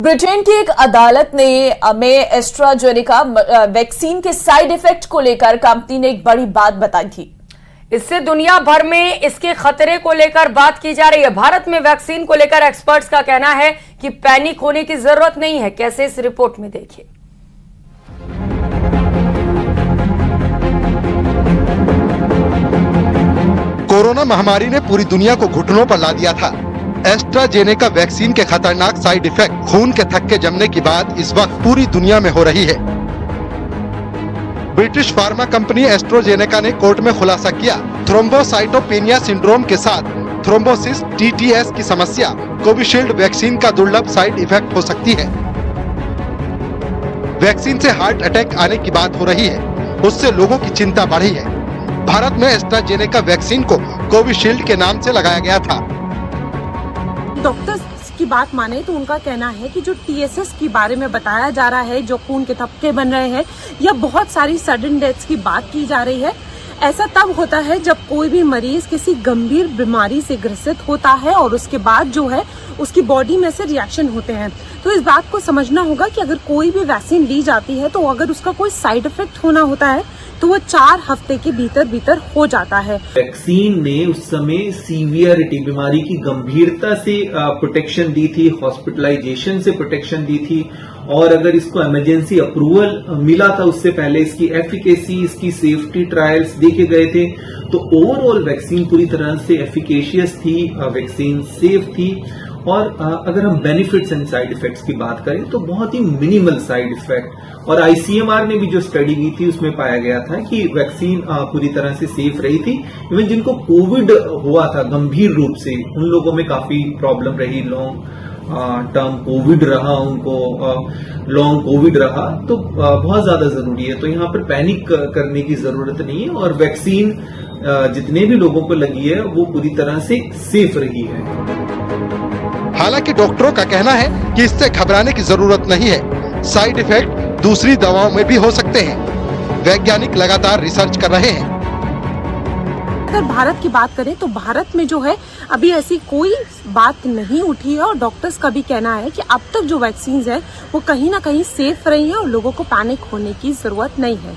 Britain की एक अदालत ने में एस्ट्राजेनेका वैक्सीन के साइड इफेक्ट को लेकर कंपनी ने एक बड़ी बात बताई थी। इससे दुनिया भर में इसके खतरे को लेकर बात की जा रही है। भारत में वैक्सीन को लेकर एक्सपर्ट्स का कहना है कि पैनिक होने की जरूरत नहीं है। कैसे, इस रिपोर्ट में देखिए। कोरोना महामारी ने पूरी दुनिया को घुटनों पर ला दिया था। एस्ट्राजेनेका वैक्सीन के खतरनाक साइड इफेक्ट खून के थक्के जमने की बात इस वक्त पूरी दुनिया में हो रही है। ब्रिटिश फार्मा कंपनी एस्ट्राजेनेका ने कोर्ट में खुलासा किया, थ्रोम्बोसाइटोपेनिया सिंड्रोम के साथ थ्रोम्बोसिस (TTS) की समस्या कोविशील्ड वैक्सीन का दुर्लभ साइड इफेक्ट हो सकती है। वैक्सीन से हार्ट अटैक आने की बात हो रही है, उससे लोगों की चिंता बढ़ी है। भारत में एस्ट्राजेनेका वैक्सीन को कोविशील्ड के नाम से लगाया गया था। डॉक्टर्स की बात माने तो उनका कहना है कि जो TSS के बारे में बताया जा रहा है, जो खून के थक्के बन रहे हैं या बहुत सारी सडन डेथ्स की बात की जा रही है, ऐसा तब होता है जब कोई भी मरीज किसी गंभीर बीमारी से ग्रसित होता है और उसके बाद जो है उसकी बॉडी में से रिएक्शन होते हैं। तो इस बात को समझना होगा कि अगर कोई भी वैक्सीन ली जाती है तो अगर उसका कोई साइड इफेक्ट होना होता है तो वो 4 हफ्ते के भीतर हो जाता है। वैक्सीन ने उस समय सीवियरिटी, बीमारी की गंभीरता से प्रोटेक्शन दी थी, हॉस्पिटलाइजेशन से प्रोटेक्शन दी थी, और अगर इसको इमरजेंसी अप्रूवल मिला था उससे पहले इसकी एफिकेसी, इसकी सेफ्टी ट्रायल्स देखे गए थे। तो ओवरऑल वैक्सीन पूरी तरह से एफिकेशियस थी, वैक्सीन सेफ थी। और अगर हम बेनिफिट्स एंड साइड इफेक्ट्स की बात करें तो बहुत ही मिनिमल साइड इफेक्ट, और ICMR ने भी जो स्टडी की थी उसमें पाया गया था कि वैक्सीन पूरी तरह से सेफ रही थी। इवन जिनको कोविड हुआ था गंभीर रूप से, उन लोगों में काफी प्रॉब्लम रही, लॉन्ग टर्म कोविड रहा, उनको लॉन्ग कोविड रहा, तो बहुत ज्यादा जरूरी है। तो यहाँ पर पैनिक करने की जरूरत नहीं है, और वैक्सीन जितने भी लोगों को लगी है वो पूरी तरह से सेफ रही है। हालांकि डॉक्टरों का कहना है कि इससे घबराने की जरूरत नहीं है। साइड इफेक्ट दूसरी दवाओं में भी हो सकते हैं। वैज्ञानिक लगातार रिसर्च कर रहे हैं। अगर भारत की बात करें तो भारत में जो है अभी ऐसी कोई बात नहीं उठी है, और डॉक्टर्स का भी कहना है कि अब तक जो वैक्सीन है वो कहीं ना कहीं सेफ रही है और लोगों को पैनिक होने की जरूरत नहीं है।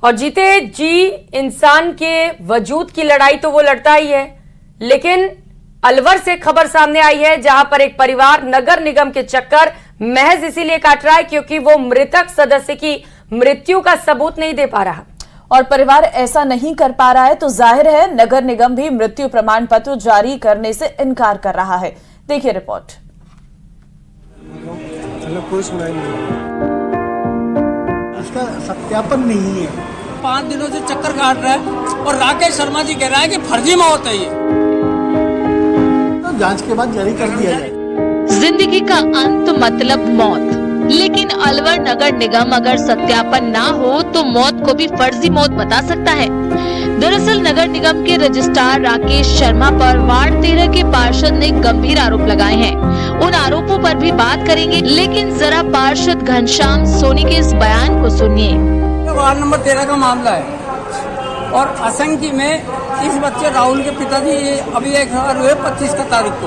और जीते जी इंसान के वजूद की लड़ाई तो वो लड़ता ही है, लेकिन अलवर से खबर सामने आई है जहां पर एक परिवार नगर निगम के चक्कर महज इसीलिए काट रहा है क्योंकि वो मृतक सदस्य की मृत्यु का सबूत नहीं दे पा रहा, और परिवार ऐसा नहीं कर पा रहा है तो जाहिर है नगर निगम भी मृत्यु प्रमाण पत्र जारी करने से इनकार कर रहा है। देखिए रिपोर्ट। इसका सत्यापन नहीं है। 5 दिनों से चक्कर काट रहा है और राकेश शर्मा जी कह रहा है कि फर्जी मौत है ये। जांच के बाद जारी कर दिया जाए। जिंदगी का अंत मतलब मौत, लेकिन अलवर नगर निगम अगर सत्यापन ना हो तो मौत को भी फर्जी मौत बता सकता है। दरअसल नगर निगम के रजिस्ट्रार राकेश शर्मा पर वार्ड 13 के पार्षद ने गंभीर आरोप लगाए हैं। उन आरोपों पर भी बात करेंगे, लेकिन जरा पार्षद घनश्याम सोनी के इस बयान को सुनिए। वार्ड नंबर 13 का मामला है, और असंख्य में इस बच्चे राहुल के पिताजी अभी एक हुए 25 का तारीख को,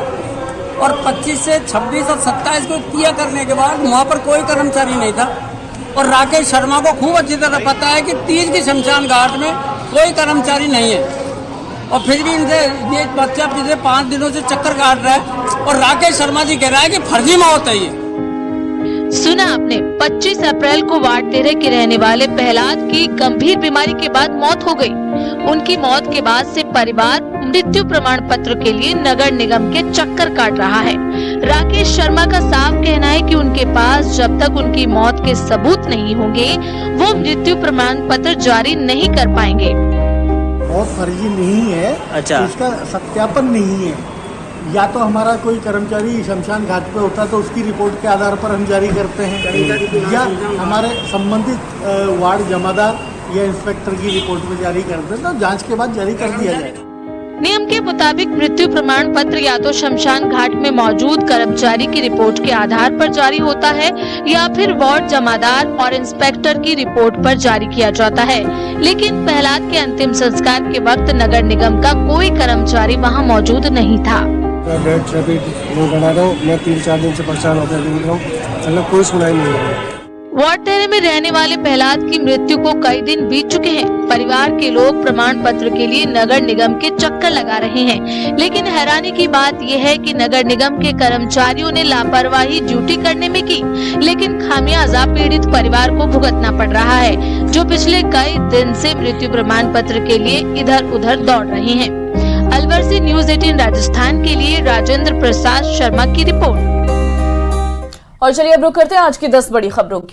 और 25 से 26 और 27 को किया करने के बाद वहाँ पर कोई कर्मचारी नहीं था। और राकेश शर्मा को खूब अच्छी तरह पता है कि 30 की शमशान घाट में कोई कर्मचारी नहीं है, और फिर भी इनसे ये बच्चा पिछले 5 दिनों से चक्कर काट रहा है, और राकेश शर्मा जी कह रहा है कि फर्जी मौत है ये। सुना आपने, 25 अप्रैल को वार्ड 13 के रहने वाले प्रहलाद की गंभीर बीमारी के बाद मौत हो गई। उनकी मौत के बाद से परिवार मृत्यु प्रमाण पत्र के लिए नगर निगम के चक्कर काट रहा है। राकेश शर्मा का साफ कहना है कि उनके पास जब तक उनकी मौत के सबूत नहीं होंगे वो मृत्यु प्रमाण पत्र जारी नहीं कर पाएंगे। मौत फर्जी नहीं है। अच्छा। इसका सत्यापन नहीं है। या तो हमारा कोई कर्मचारी शमशान घाट पे होता तो उसकी रिपोर्ट के आधार पर हम जारी करते हैं, या हमारे संबंधित वार्ड जमादार या इंस्पेक्टर की रिपोर्ट में जारी करते हैं, तो जांच के बाद जारी कर दिया जाए। नियम के मुताबिक मृत्यु प्रमाण पत्र या तो शमशान घाट में मौजूद कर्मचारी की रिपोर्ट के आधार पर जारी होता है, या फिर वार्ड जमादार और इंस्पेक्टर की रिपोर्ट पर जारी किया जाता है। लेकिन प्रहलाद के अंतिम संस्कार के वक्त नगर निगम का कोई कर्मचारी वहां मौजूद नहीं था। डेथ रैपिड नहीं बना रहा हूँ। मैं 3-4 दिन से परेशान होकर ढूंढ रहा हूँ, मतलब कोई सुनाई नहीं हो रही। वार्ड 13 में रहने वाले प्रहलाद की मृत्यु को कई दिन बीत चुके हैं। परिवार के लोग प्रमाण पत्र के लिए नगर निगम के चक्कर लगा रहे हैं, लेकिन हैरानी की बात यह है कि नगर निगम के कर्मचारियों ने लापरवाही ड्यूटी करने में की, लेकिन खामियाजा पीड़ित परिवार को भुगतना पड़ रहा है, जो पिछले कई दिन से मृत्यु प्रमाण पत्र के लिए इधर उधर दौड़ रहे हैं। अलवर से न्यूज़ 18 राजस्थान के लिए राजेंद्र प्रसाद शर्मा की रिपोर्ट। और चलिए अब रुक करते हैं आज की 10 बड़ी खबरों की।